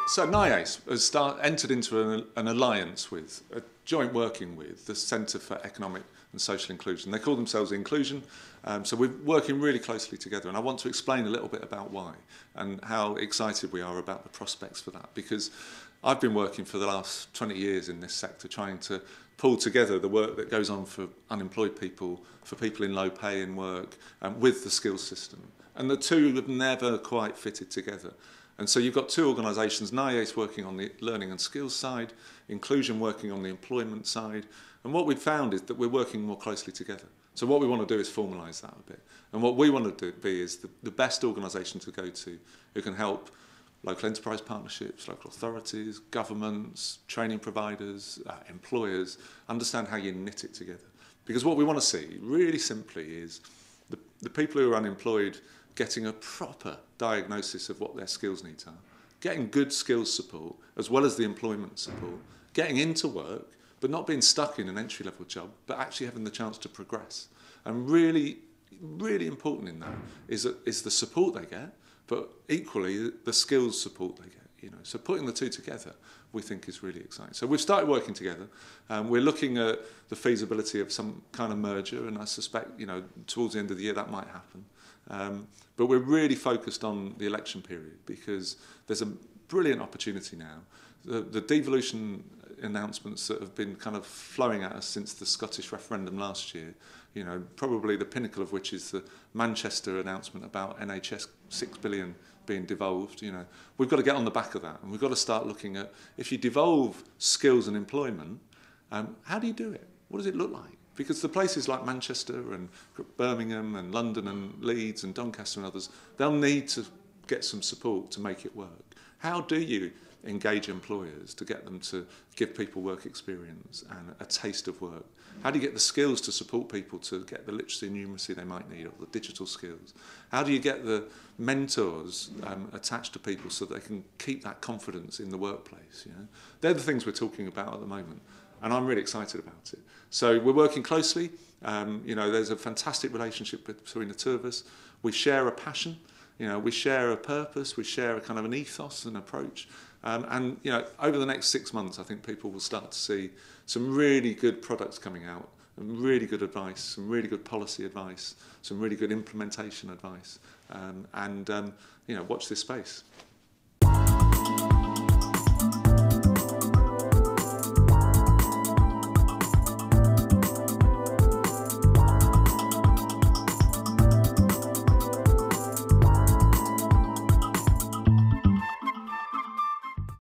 So NIACE has entered into an alliance with, a joint working with, the Centre for Economic and Social Inclusion. They call themselves Inclusion, so we're working really closely together, and I want to explain a little bit about why and how excited we are about the prospects for that, because I've been working for the last 20 years in this sector trying to pull together the work that goes on for unemployed people, for people in low pay in work, with the skills system. And the two have never quite fitted together. And so you've got two organisations, NIACE working on the learning and skills side, Inclusion working on the employment side. And what we've found is that we're working more closely together. So what we want to do is formalise that a bit. And what we want to be is the best organisation to go to who can help local enterprise partnerships, local authorities, governments, training providers, employers, understand how you knit it together. Because what we want to see, really simply, is the people who are unemployed getting a proper diagnosis of what their skills needs are, getting good skills support as well as the employment support, getting into work but not being stuck in an entry-level job, but actually having the chance to progress. And really, really important in that is the support they get, but equally the skills support they get. So putting the two together, we think is really exciting. So we've started working together. We're looking at the feasibility of some kind of merger, and I suspect, towards the end of the year that might happen. But we're really focused on the election period because there's a brilliant opportunity now. The devolution announcements that have been kind of flowing at us since the Scottish referendum last year, probably the pinnacle of which is the Manchester announcement about NHS 6 billion being devolved. We've got to get on the back of that, and we've got to start looking at, if you devolve skills and employment, how do you do it? What does it look like? Because the places like Manchester and Birmingham and London and Leeds and Doncaster and others, they'll need to get some support to make it work. How do you engage employers to get them to give people work experience and a taste of work? How do you get the skills to support people to get the literacy and numeracy they might need, or the digital skills? How do you get the mentors attached to people so they can keep that confidence in the workplace? They're the things we're talking about at the moment. And I'm really excited about it. So we're working closely. There's a fantastic relationship between the two of us. We share a passion. We share a purpose. We share a kind of an ethos and approach. Over the next 6 months, I think people will start to see some really good products coming out, and really good advice, some really good policy advice, some really good implementation advice. Watch this space.